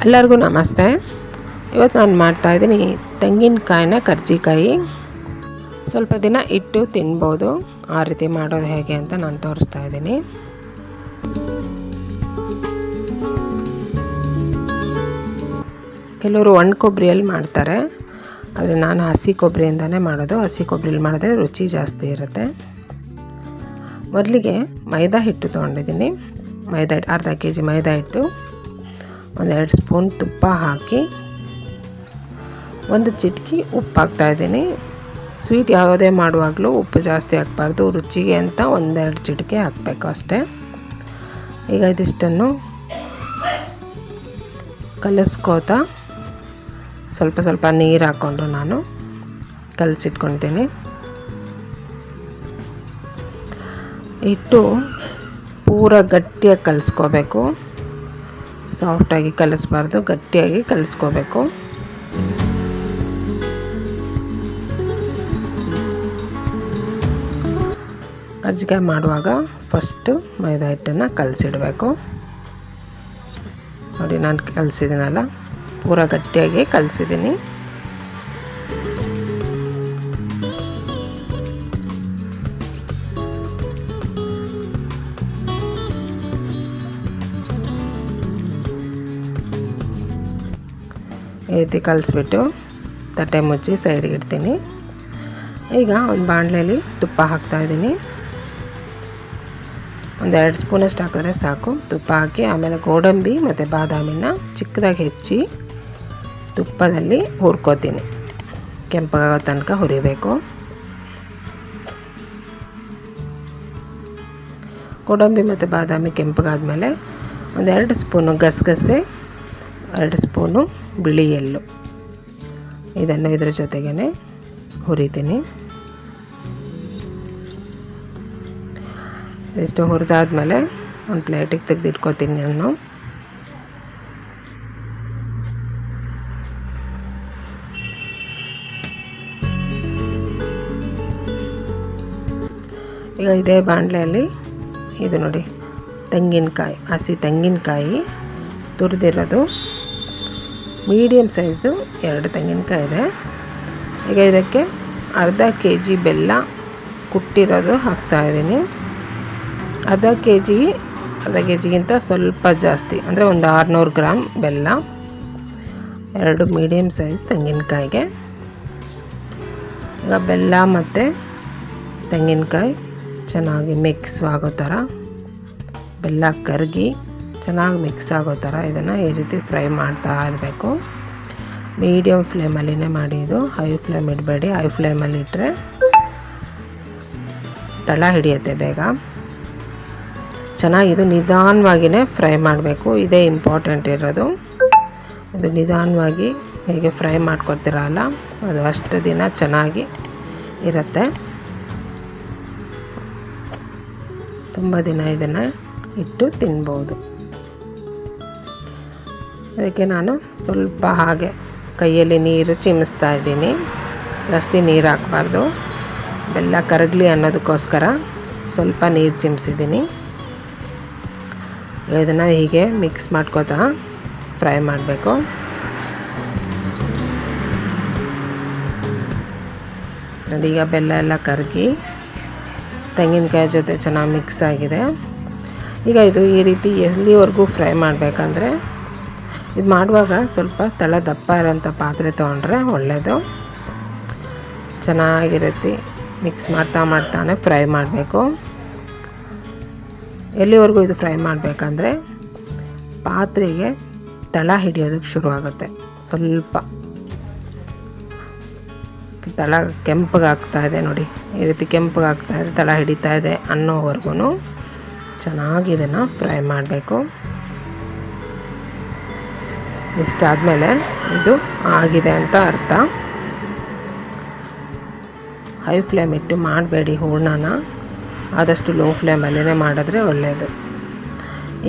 ಎಲ್ಲರಿಗೂ ನಮಸ್ತೆ. ಇವತ್ತು ನಾನು ಮಾಡ್ತಾಯಿದ್ದೀನಿ ತೆಂಗಿನಕಾಯಿನ ಕರ್ಜಿಕಾಯಿ. ಸ್ವಲ್ಪ ದಿನ ಇಟ್ಟು ತಿನ್ಬೋದು. ಆ ರೀತಿ ಮಾಡೋದು ಹೇಗೆ ಅಂತ ನಾನು ತೋರಿಸ್ತಾ ಇದ್ದೀನಿ. ಕೆಲವರು ಒಣ ಕೊಬ್ಬರಿಯಲ್ಲಿ ಮಾಡ್ತಾರೆ, ಆದರೆ ನಾನು ಹಸಿ ಕೊಬ್ಬರಿಯಿಂದನೇ ಮಾಡೋದು. ಹಸಿ ಕೊಬ್ಬರಿಯಲ್ಲಿ ಮಾಡಿದ್ರೆ ರುಚಿ ಜಾಸ್ತಿ ಇರುತ್ತೆ. ಮೊದಲಿಗೆ ಮೈದಾ ಹಿಟ್ಟು ತೊಗೊಂಡಿದ್ದೀನಿ. ಮೈದಾ ಹಿಟ್ಟು ಅರ್ಧ ಕೆ ಜಿ ಮೈದಾ ಹಿಟ್ಟು, 1-2 ಸ್ಪೂನ್ ತುಪ್ಪ ಹಾಕಿ, 1 ಚಿಟಿಕೆ ಉಪ್ಪು ಹಾಕ್ತಾಯಿದ್ದೀನಿ. ಸ್ವೀಟ್ ಯಾವುದೇ ಮಾಡುವಾಗಲೂ ಉಪ್ಪು ಜಾಸ್ತಿ ಹಾಕಬಾರ್ದು, ರುಚಿಗೆ ಅಂತ 1-2 ಚಿಟಿಕೆ ಹಾಕಬೇಕು ಅಷ್ಟೇ. ಈಗ ಇದಿಷ್ಟನ್ನು ಕಲಿಸ್ಕೋತಾ ಸ್ವಲ್ಪ ಸ್ವಲ್ಪ ನೀರು ಹಾಕ್ಕೊಂಡು ನಾನು ಕಲಸಿಟ್ಕೊಳ್ತೀನಿ. ಹಿಟ್ಟು ಪೂರ ಗಟ್ಟಿಯಾಗಿ ಕಲಿಸ್ಕೋಬೇಕು, ಸಾಫ್ಟಾಗಿ ಕಲಿಸ್ಬಾರ್ದು, ಗಟ್ಟಿಯಾಗಿ ಕಲಿಸ್ಕೋಬೇಕು. ಕರ್ಜಿಕಾಯಿ ಮಾಡುವಾಗ ಫಸ್ಟು ಮೈದಾ ಹಿಟ್ಟನ್ನು ಕಲಸಿಡಬೇಕು. ನೋಡಿ, ನಾನು ಕಲಸಿದ್ದೀನಲ್ಲ, ಪೂರ ಗಟ್ಟಿಯಾಗಿ ಕಲಸಿದ್ದೀನಿ. ಈ ರೀತಿ ಕಲಿಸ್ಬಿಟ್ಟು ತಟ್ಟೆ ಮುಚ್ಚಿ ಸೈಡ್ಗೆ ಇಡ್ತೀನಿ. ಈಗ ಒಂದು ಬಾಣಲೆಯಲ್ಲಿ ತುಪ್ಪ ಹಾಕ್ತಾಯಿದ್ದೀನಿ. 1-2 ಸ್ಪೂನಷ್ಟು ಹಾಕಿದ್ರೆ ಸಾಕು. ತುಪ್ಪ ಹಾಕಿ ಆಮೇಲೆ ಗೋಡಂಬಿ ಮತ್ತು ಬಾದಾಮಿನ ಚಿಕ್ಕದಾಗಿ ಹೆಚ್ಚಿ ತುಪ್ಪದಲ್ಲಿ ಹುರ್ಕೋತೀನಿ. ಕೆಂಪಾಗೋ ತನಕ ಹುರಿಬೇಕು. ಗೋಡಂಬಿ ಮತ್ತು ಬಾದಾಮಿ ಕೆಂಪಗಾದ್ಮೇಲೆ 1-2 ಸ್ಪೂನು ಗಸಗಸೆ, 2 ಸ್ಪೂನು ಬಿಳಿ ಎಳ್ಳು, ಇದನ್ನು ಇದರ ಜೊತೆಗೇ ಹುರಿತೀನಿ. ಇಷ್ಟು ಹುರಿದಾದ್ಮೇಲೆ ಒಂದು ಪ್ಲೇಟಿಗೆ ತೆಗೆದಿಟ್ಕೋತೀನಿ ನಾನು. ಈಗ ಇದೇ ಬಾಣಲೆಯಲ್ಲಿ ಇದು ನೋಡಿ, ತೆಂಗಿನಕಾಯಿ, ಹಸಿ ತೆಂಗಿನಕಾಯಿ ತುರಿದಿರೋದು, ಮೀಡಿಯಮ್ ಸೈಜ್ದು 2 ತೆಂಗಿನಕಾಯಿ ಇದೆ. ಈಗ ಇದಕ್ಕೆ ಅರ್ಧ ಕೆ ಜಿ ಬೆಲ್ಲ ಕುಟ್ಟಿರೋದು ಹಾಕ್ತಾಯಿದ್ದೀನಿ. ಅರ್ಧ ಕೆ ಜಿಗಿಂತ ಸ್ವಲ್ಪ ಜಾಸ್ತಿ, ಅಂದರೆ ಒಂದು 600 ಗ್ರಾಮ್ ಬೆಲ್ಲ, 2 ಮೀಡಿಯಮ್ ಸೈಜ್ ತೆಂಗಿನಕಾಯಿಗೆ. ಈಗ ಬೆಲ್ಲ ಮತ್ತು ತೆಂಗಿನಕಾಯಿ ಚೆನ್ನಾಗಿ ಮಿಕ್ಸ್ ಆಗೋ ಥರ, ಬೆಲ್ಲ ಕರಗಿ ಚೆನ್ನಾಗಿ ಮಿಕ್ಸ್ ಆಗೋ ಥರ ಇದನ್ನು ಈ ರೀತಿ ಫ್ರೈ ಮಾಡ್ತಾ ಇರಬೇಕು. ಮೀಡಿಯಮ್ ಫ್ಲೇಮಲ್ಲಿನೇ ಮಾಡಿ, ಇದು ಹೈ ಫ್ಲೇಮ್ ಇಡಬೇಡಿ. ಹೈ ಫ್ಲೇಮಲ್ಲಿ ಇಟ್ಟರೆ ತಳ ಹಿಡಿಯುತ್ತೆ ಬೇಗ. ಚೆನ್ನಾಗಿದು ನಿಧಾನವಾಗಿಯೇ ಫ್ರೈ ಮಾಡಬೇಕು, ಇದೇ ಇಂಪಾರ್ಟೆಂಟ್ ಇರೋದು. ಇದು ನಿಧಾನವಾಗಿ ಹೇಗೆ ಫ್ರೈ ಮಾಡ್ಕೊತೀರಲ್ಲ, ಅದು ಅಷ್ಟು ದಿನ ಚೆನ್ನಾಗಿ ಇರುತ್ತೆ. ತುಂಬ ದಿನ ಇದನ್ನು ಇಟ್ಟು ತಿನ್ಬೋದು. ಅದಕ್ಕೆ ನಾನು ಸ್ವಲ್ಪ ಹಾಗೆ ಕೈಯಲ್ಲಿ ನೀರು ಚಿಮ್ಮಿಸ್ತಾ ಇದ್ದೀನಿ. ಜಾಸ್ತಿ ನೀರು ಹಾಕಬಾರ್ದು, ಬೆಲ್ಲ ಕರಗಲಿ ಅನ್ನೋದಕ್ಕೋಸ್ಕರ ಸ್ವಲ್ಪ ನೀರು ಚಿಮ್ಮಿಸಿದ್ದೀನಿ. ಇದನ್ನು ಹೀಗೆ ಮಿಕ್ಸ್ ಮಾಡ್ಕೋತಾ ಫ್ರೈ ಮಾಡಬೇಕು. ಅದೀಗ ಬೆಲ್ಲ ಎಲ್ಲ ಕರಗಿ ತೆಂಗಿನಕಾಯಿ ಜೊತೆ ಚೆನ್ನಾಗಿ ಮಿಕ್ಸ್ ಆಗಿದೆ. ಈಗ ಇದು ಈ ರೀತಿ ಎಲ್ಲಿವರೆಗೂ ಫ್ರೈ ಮಾಡಬೇಕಂದ್ರೆ, ಇದು ಮಾಡುವಾಗ ಸ್ವಲ್ಪ ತಳ ದಪ್ಪ ಇರೋಂಥ ಪಾತ್ರೆ ತೊಗೊಂಡ್ರೆ ಒಳ್ಳೆಯದು. ಚೆನ್ನಾಗಿರುತ್ತೆ. ಮಿಕ್ಸ್ ಮಾಡ್ತಾನೆ ಫ್ರೈ ಮಾಡಬೇಕು. ಎಲ್ಲಿವರೆಗೂ ಇದು ಫ್ರೈ ಮಾಡಬೇಕಂದ್ರೆ ಪಾತ್ರೆಗೆ ತಳ ಹಿಡಿಯೋದಕ್ಕೆ ಶುರುವಾಗುತ್ತೆ. ಸ್ವಲ್ಪ ತಳ ಕೆಂಪಗಾಗ್ತಾಯಿದೆ ನೋಡಿ, ಈ ರೀತಿ ಕೆಂಪಗಾಗ್ತಾಯಿದೆ, ತಳ ಹಿಡಿತಾ ಇದೆ ಅನ್ನೋವರೆಗೂ ಚೆನ್ನಾಗಿ ಇದನ್ನು ಫ್ರೈ ಮಾಡಬೇಕು. ಇಷ್ಟಾದಮೇಲೆ ಇದು ಆಗಿದೆ ಅಂತ ಅರ್ಥ. ಹೈ ಫ್ಲೇಮ್ ಇಟ್ಟು ಮಾಡಬೇಡಿ ಹೂರ್ಣನ, ಆದಷ್ಟು ಲೋ ಫ್ಲೇಮಲ್ಲೇ ಮಾಡಿದ್ರೆ ಒಳ್ಳೆಯದು.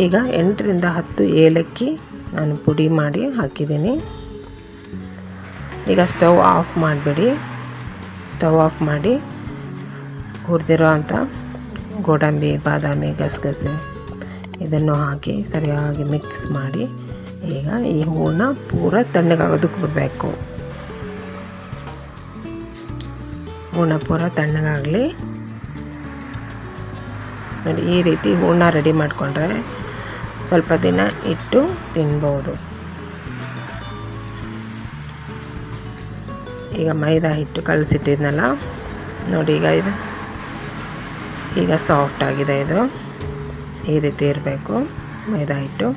ಈಗ 8-10 ಏಲಕ್ಕಿ ನಾನು ಪುಡಿ ಮಾಡಿ ಹಾಕಿದ್ದೀನಿ. ಈಗ ಸ್ಟವ್ ಆಫ್ ಮಾಡಿಬಿಡಿ. ಸ್ಟವ್ ಆಫ್ ಮಾಡಿ ಹುರಿದಿರೋ ಅಂಥ ಗೋಡಂಬಿ, ಬಾದಾಮಿ, ಗಸಗಸೆ ಇದನ್ನು ಹಾಕಿ ಸರಿಯಾಗಿ ಮಿಕ್ಸ್ ಮಾಡಿ ಈಗ ಈ ಹೂವನ್ನ ಪೂರ ತಣ್ಣಗಾಗೋದಕ್ಕೆ ಬಿಡಬೇಕು. ಹೂರ್ಣ ಪೂರ ತಣ್ಣಗಾಗಲಿ. ನೋಡಿ, ಈ ರೀತಿ ಹೂರ್ಣ ರೆಡಿ ಮಾಡಿಕೊಂಡ್ರೆ ಸ್ವಲ್ಪ ದಿನ ಇಟ್ಟು ತಿನ್ಬೋದು. ಈಗ ಮೈದಾ ಹಿಟ್ಟು ಕಲಸಿಟ್ಟಿದ್ನಲ್ಲ ನೋಡಿ, ಈಗ ಸಾಫ್ಟ್ ಆಗಿದೆ. ಇದು ಈ ರೀತಿ ಇರಬೇಕು ಮೈದಾ ಹಿಟ್ಟು.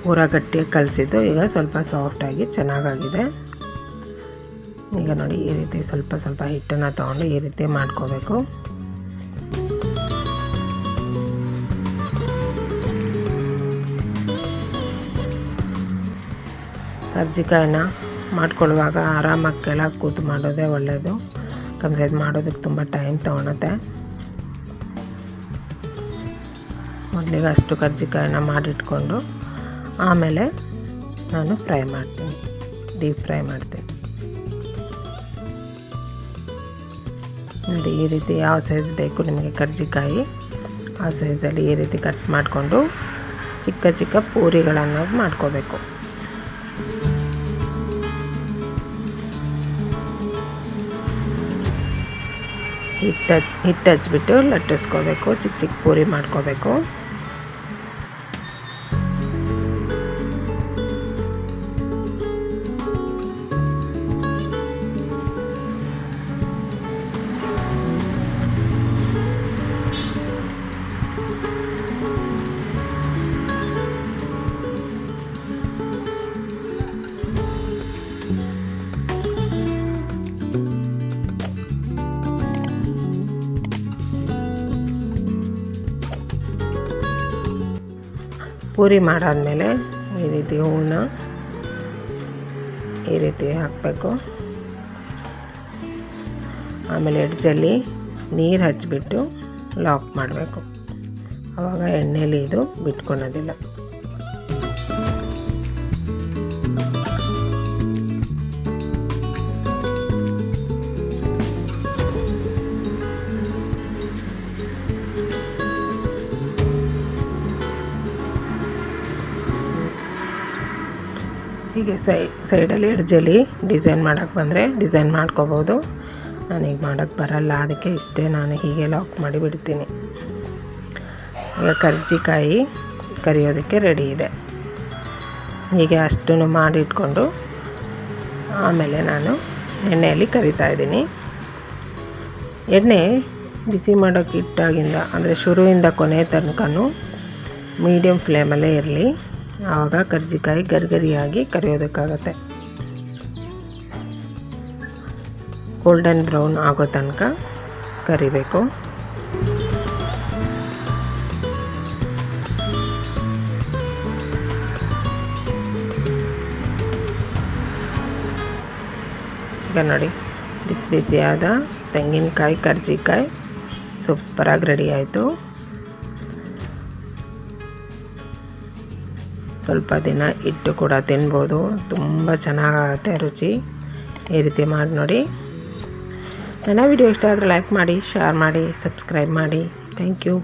ಪೂರ ಗಟ್ಟಿಯಾಗಿ ಕಲಸಿದ್ದು ಈಗ ಸ್ವಲ್ಪ ಸಾಫ್ಟಾಗಿ ಚೆನ್ನಾಗಾಗಿದೆ. ಈಗ ನೋಡಿ, ಈ ರೀತಿ ಸ್ವಲ್ಪ ಸ್ವಲ್ಪ ಹಿಟ್ಟನ್ನು ತೊಗೊಂಡು ಈ ರೀತಿ ಮಾಡ್ಕೋಬೇಕು. ಕರ್ಜಿಕಾಯಿನ ಮಾಡ್ಕೊಳ್ಳುವಾಗ ಆರಾಮಾಗಿ ಕೆಳಗೆ ಕೂತು ಮಾಡೋದೇ ಒಳ್ಳೆಯದು. ಯಾಕಂದರೆ ಇದು ಮಾಡೋದಕ್ಕೆ ತುಂಬ ಟೈಮ್ ತೊಗೊಳುತ್ತೆ. ಮೊದಲಿಗೆ ಅಷ್ಟು ಕರ್ಜಿಕಾಯಿನ ಮಾಡಿಟ್ಕೊಂಡು ಆಮೇಲೆ ನಾನು ಫ್ರೈ ಮಾಡ್ತೀನಿ, ಡೀಪ್ ಫ್ರೈ ಮಾಡ್ತೀನಿ. ನೋಡಿ, ಈ ರೀತಿ ಯಾವ ಸೈಜ್ ಬೇಕು ನಿಮಗೆ ಕರ್ಜಿಕಾಯಿ ಆ ಸೈಜಲ್ಲಿ ಈ ರೀತಿ ಕಟ್ ಮಾಡಿಕೊಂಡು ಚಿಕ್ಕ ಚಿಕ್ಕ ಪೂರಿಗಳನ್ನಾಗಿ ಮಾಡ್ಕೋಬೇಕು. ಹಿಟ್ಟು ಹಚ್ಬಿಟ್ಟು ಲಟ್ಟಿಸ್ಕೋಬೇಕು, ಚಿಕ್ಕ ಚಿಕ್ಕ ಪೂರಿ ಮಾಡ್ಕೋಬೇಕು. ಪೂರಿ ಮಾಡಾದಮೇಲೆ ಈ ರೀತಿ ಹೂವನ್ನ ಈ ರೀತಿ ಹಾಕಬೇಕು. ಆಮೇಲೆ ಎಡ್ಜಲ್ಲಿ ನೀರು ಹಚ್ಚಿಬಿಟ್ಟು ಲಾಕ್ ಮಾಡಬೇಕು. ಆವಾಗ ಎಣ್ಣೆಲಿ ಇದು ಬಿಟ್ಕೊಳೋದಿಲ್ಲ. ಹೀಗೆ ಸೈಡಲ್ಲಿ ಎಡ್ಜಲ್ಲಿ ಡಿಸೈನ್ ಮಾಡೋಕ್ಕೆ ಬಂದರೆ ಡಿಸೈನ್ ಮಾಡ್ಕೋಬೋದು. ನನಗೆ ಮಾಡೋಕ್ಕೆ ಬರಲ್ಲ, ಅದಕ್ಕೆ ಇಷ್ಟೇ ನಾನು ಹೀಗೆ ಲಾಕ್ ಮಾಡಿ ಬಿಡ್ತೀನಿ. ಈಗ ಕರ್ಜಿಕಾಯಿ ಕರಿಯೋದಕ್ಕೆ ರೆಡಿ ಇದೆ. ಹೀಗೆ ಅಷ್ಟನ್ನು ಮಾಡಿಟ್ಕೊಂಡು ಆಮೇಲೆ ನಾನು ಎಣ್ಣೆಯಲ್ಲಿ ಕರಿತಾ ಇದ್ದೀನಿ. ಎಣ್ಣೆ ಬಿಸಿ ಮಾಡೋಕ್ಕೆ ಇಟ್ಟಾಗಿಂದ ಅಂದರೆ ಶುರುವಿಂದ ಕೊನೆ ತನಕನೂ ಮೀಡಿಯಮ್ ಫ್ಲೇಮಲ್ಲೇ ಇರಲಿ. ಆವಾಗ ಕರ್ಜಿಕಾಯಿ ಗರಿಗರಿಯಾಗಿ ಕರಿಯೋದಕ್ಕಾಗತ್ತೆ. ಗೋಲ್ಡನ್ ಬ್ರೌನ್ ಆಗೋ ತನಕ ಕರಿಬೇಕು. ಈಗ ನೋಡಿ, ಬಿಸಿ ಬಿಸಿಯಾದ ತೆಂಗಿನಕಾಯಿ ಕರ್ಜಿಕಾಯಿ ಸೂಪರಾಗಿ ರೆಡಿ ಆಯಿತು. ಸ್ವಲ್ಪ ದಿನ ಇಟ್ಟು ಕೂಡ ತಿನ್ಬೋದು, ತುಂಬ ಚೆನ್ನಾಗಾಗುತ್ತೆ ರುಚಿ. ಈ ರೀತಿ ಮಾಡಿ ನೋಡಿ. ನನ್ನ ವಿಡಿಯೋ ಇಷ್ಟ ಆದರೆ ಲೈಕ್ ಮಾಡಿ, ಶೇರ್ ಮಾಡಿ, ಸಬ್ಸ್ಕ್ರೈಬ್ ಮಾಡಿ. Thank you.